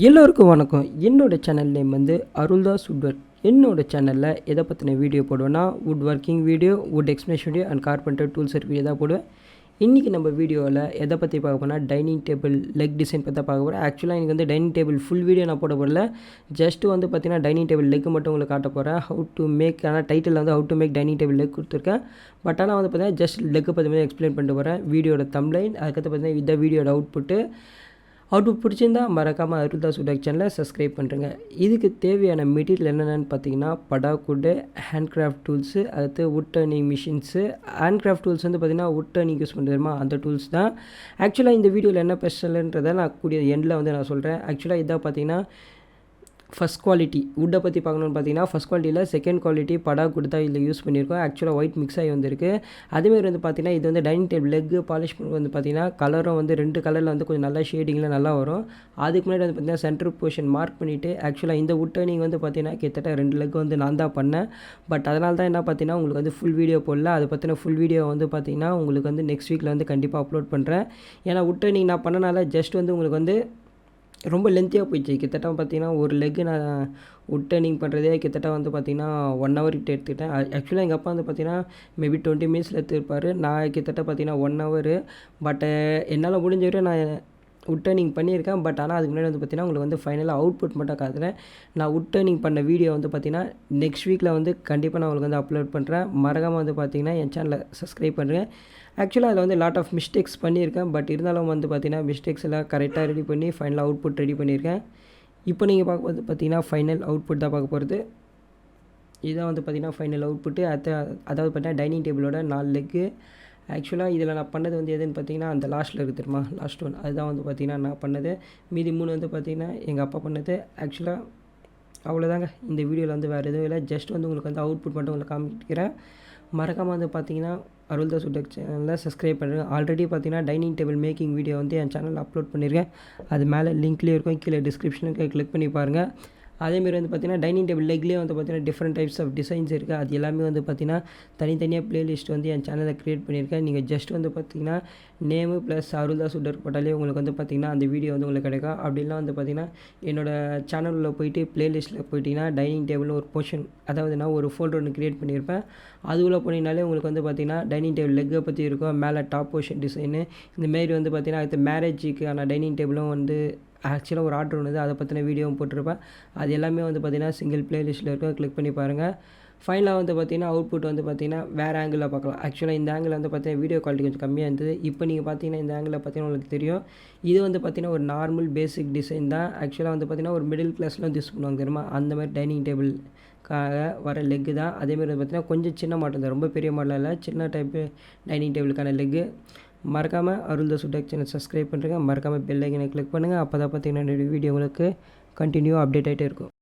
எல்லோருக்கும் வணக்கம். என்னோட சேனல் நேம் வந்து அருள் தாஸ் வுட்வொர்க். என்னோட சேனலில் எதை பற்றின வீடியோ போடுவேன்னா wood working video, wood explanation video and carpenter tools video தான் போடுவேன். இன்றைக்கி நம்ம வீடியோவில் எதை பற்றி பார்க்க போனால் டைனிங் டேபிள் லெக் டிசைன் பற்றி பார்க்க போகிறேன். ஆக்சுவலாக எனக்கு வந்து டைனிங் டேபிள் ஃபுல் வீடியோ நான் போட போகல. ஜஸ்ட்டு வந்து பார்த்தீங்கன்னா டைனிங் டேபிள் லெக் மட்டும் உங்களுக்கு காட்ட போகிறேன். ஹவு டு மேக், ஆனால் டைட்டில் வந்து how to make dining table leg கொடுத்துருக்கேன். பட் ஆனால் வந்து பார்த்தீங்கன்னா ஜஸ்ட் லெக்கு பற்றி மாதிரி எக்ஸ்பிளைன் பண்ணிட்டு போகிறேன். வீடியோட தம்ப்லைன், அதுக்கடுத்து பார்த்தீங்கன்னா இந்த வீடியோட அவுட்புட்டு பிடிச்சிருந்தா மறக்காமல் அருள் தாஸ் வுட்வொர்க் சேனலை சப்ஸ்கிரைப் பண்ணுறேங்க. இதுக்கு தேவையான மெட்டீரியல் என்னென்னு பார்த்தீங்கன்னா படாக் வுட்டு, ஹேண்ட்கிராஃப்ட் டூல்ஸு, அடுத்து would turning machines. Handcraft tools வந்து பார்த்திங்கன்னா வுட் டர்னிங் யூஸ் பண்ணுறதுமா அந்த டூல்ஸ் தான். ஆக்சுவலாக இந்த வீடியோவில் என்ன ஸ்பெஷல்ன்றதை நான் கூடிய எண்டில் வந்து நான் சொல்கிறேன். ஆக்சுவலாக இதாக பார்த்தீங்கன்னா ஃபஸ்ட் குவாலிட்டி வுட்டை பற்றி பார்க்கணுன்னு பார்த்தீங்கன்னா ஃபஸ்ட் குவாலிட்டியில் செகண்ட் குவாலிட்டி படாக் வுட் தான் இதில் யூஸ் பண்ணியிருக்கோம். ஆக்சுவலாக ஒயிட் மிக்ஸ் ஆகி வந்திருக்கு. அதேமாதிரி வந்து பார்த்திங்கன்னா இது வந்து டைனிங் டேபிள் லெக்கு பாலிஷ் பண்ணி வந்து பார்த்திங்கன்னா கலரும் வந்து 2 கலரில் வந்து கொஞ்சம் நல்லா ஷேடிங்கில் நல்லா வரும். அதுக்கு முன்னாடி வந்து பார்த்திங்கன்னா சென்டர் பொசிஷன் மார்க் பண்ணிவிட்டு ஆக்சுவலாக இந்த வுட் டர்னிங் வந்து பார்த்திங்கன்னா கிட்டத்தட்ட 2 லெக் வந்து நான் தான் பண்ணேன். பட் அதனால தான் என்ன பார்த்தீங்கன்னா உங்களுக்கு வந்து ஃபுல் வீடியோ போடல. அதை பற்றின ஃபுல் வீடியோ வந்து பார்த்திங்கன்னா உங்களுக்கு வந்து நெக்ஸ்ட் வீக்கில் வந்து கண்டிப்பாக அப்லோட் பண்ணுறேன். ஏன்னா வுட் டர்னிங் நான் பண்ணனால ஜஸ்ட் வந்து உங்களுக்கு வந்து ரொம்ப லென்த்தியாக போயிடுச்சு. கிட்டத்தட்ட பார்த்திங்கன்னா ஒரு லெக்கு நான் வுட் டர்னிங் பண்ணுறதே கிட்டத்தட்ட வந்து பார்த்திங்கன்னா 1 ஹவர் கிட்ட எடுத்துக்கிட்டேன். ஆக்சுவலாக எங்கள் அப்பா வந்து பார்த்திங்கன்னா மேபி 20 மினிட்ஸில் எடுத்துருப்பார். நான் கிட்டத்தட்ட பார்த்திங்கன்னா 1 ஹவரு. பட்டு என்னால் முடிஞ்ச வரை நான் வுட் டர்னிங் பண்ணியிருக்கேன். பட் ஆனால் அதுக்கு முன்னாடி வந்து பார்த்திங்கன்னா உங்களுக்கு வந்து ஃபைனலாக அவுட்புட் மட்டும் காத்துறேன். நான் வுட் டர்னிங் பண்ண வீடியோ வந்து பார்த்திங்கன்னா நெக்ஸ்ட் வீக்கில் வந்து கண்டிப்பாக நான் உங்களுக்கு வந்து அப்லோட் பண்ணுறேன். மறக்காமல் வந்து பார்த்திங்கன்னா என் சேனலை சப்ஸ்கிரைப் பண்ணுறேன். ஆக்சுவலாக அதில் வந்து லாட் ஆஃப் மிஸ்டேக்ஸ் பண்ணியிருக்கேன். பட் இருந்தாலும் வந்து பார்த்திங்கன்னா மிஸ்டேக்ஸ் எல்லாம் கரெக்டாக ரெடி பண்ணி ஃபைனலாக அவுட்புட் ரெடி பண்ணியிருக்கேன். இப்போ நீங்கள் பார்க்கும்போது பார்த்திங்கன்னா ஃபைனல் அவுட்புட் தான் பார்க்க போகிறது. இதுதான் வந்து பார்த்திங்கன்னா ஃபைனல் அவுட்புட்டு. அதாவது பார்த்திங்கன்னா டைனிங் டேபிளோட 4 லெக்கு. ஆக்சுவலாக இதில் நான் பண்ணது வந்து எதுன்னு பார்த்தீங்கன்னா அந்த லாஸ்ட்டில் இருக்குது தெரியுமா, லாஸ்ட் ஒன், அதுதான் வந்து பார்த்திங்கன்னா நான் பண்ணது. மீதி 3 வந்து பார்த்திங்கன்னா எங்கள் அப்பா பண்ணது. ஆக்சுவலாக அவ்வளோதாங்க. இந்த வீடியோவில் வந்து வேறு எதுவும் இல்லை. ஜஸ்ட் வந்து உங்களுக்கு வந்து அவுட்புட் மட்டும் உங்களுக்கு காமிக்கிறேன். மறக்காமல் வந்து பார்த்திங்கன்னா அருள் தாஸ் வுட்வொர்க் சேனலில் சப்ஸ்கிரைப் பண்ணுறேன். ஆல்ரெடி பார்த்திங்கன்னா டைனிங் டேபிள் மேக்கிங் வீடியோ வந்து என் சேனலில் அப்லோட் பண்ணியிருக்கேன். அது மேலே லிங்க்லேயே இருக்கும், கீழே டிஸ்கிரிப்ஷனுக்கு கிளிக் பண்ணி பாருங்கள். அதேமாரி வந்து பார்த்திங்கன்னா டைனிங் டேபிள் லெக்லேயே வந்து பார்த்திங்கன்னா டிஃப்ரெண்ட் டைப்ஸ் ஆஃப் டிசைன்ஸ் இருக்குது. அது எல்லாமே வந்து பார்த்திங்கன்னா தனித்தனியாக ப்ளேலிஸ்ட் வந்து என் சேனலில் க்ரியேட் பண்ணியிருக்கேன். நீங்கள் ஜஸ்ட் வந்து பார்த்திங்கன்னா நேமு ப்ளஸ் அருள் தாஸ் வுட்வொர்க் போட்டாலே உங்களுக்கு வந்து பார்த்திங்கன்னா அந்த வீடியோ வந்து உங்களுக்கு கிடைக்கும். அப்படிலாம் வந்து பார்த்திங்கன்னா என்னோடய சேனலில் போய்ட்டு ப்ளேலிஸ்ட்டில் போயிட்டிங்கன்னா டைனிங் டேபிள்னு ஒரு போர்ஷன், அதாவது நான் ஒரு ஃபோல்டர் ஒன்று க்ரியேட் பண்ணியிருப்பேன். அதுக்குள்ளே போனீங்கனாலே உங்களுக்கு வந்து பார்த்திங்கன்னா டைனிங் டேபிள் லெக்கை பற்றி இருக்கும். மேலே டாப் போர்ஷன் டிசைனு இந்தமாரி வந்து பார்த்திங்கன்னா அடுத்து மேரேஜுக்கான டைனிங் டேபிளும் வந்து ஆக்சுவலாக ஒரு ஆர்டர் ஒன்று அதை பற்றின வீடியோவும் போட்டிருப்பேன். அது எல்லாமே வந்து பார்த்திங்கன்னா சிங்கிள் ப்ளேலிஸ்ட்டில் இருக்கும், கிளிக் பண்ணி பாருங்கள். ஃபைனலாக வந்து பார்த்திங்கன்னா அவுட்புட் வந்து பார்த்திங்கன்னா வேறு ஆங்கிளில் பார்க்கலாம். ஆக்சுவலாக இந்த ஆங்கிள் வந்து பார்த்திங்கன்னா வீடியோ குவாலிட்டி கொஞ்சம் கம்மியாக இருந்தது. இப்போ நீங்கள் பார்த்திங்கன்னா இந்த ஆங்கிளில் பார்த்திங்கன்னா உங்களுக்கு தெரியும். இது வந்து பார்த்திங்கன்னா ஒரு நார்மல் பேசிக் டிசைன் தான். ஆக்சுவலாக வந்து பார்த்திங்கன்னா ஒரு மிடில் கிளாஸ்லாம் யூஸ் பண்ணுவாங்க தெரியுமா, அந்த மாதிரி டைனிங் டேபிளுக்காக வர லெக்கு தான். அதேமாதிரி வந்து பார்த்திங்கன்னா கொஞ்சம் சின்ன மாடல் தான், ரொம்ப பெரிய மாடல் இல்லை, சின்ன டைப்பு டைனிங் டேபிளுக்கான லெக்கு. மறக்காமல் Arul Das woodwork channel subscribe பண்ணுறேங்க. மறக்காமல் பெல் ஐக்கனை கிளிக் பண்ணுங்கள். அப்போ தான் பார்த்திங்கன்னா என்னோடய வீடியோ உங்களுக்கு கண்டினியூ அப்டேட் ஆகிட்டே இருக்கும்.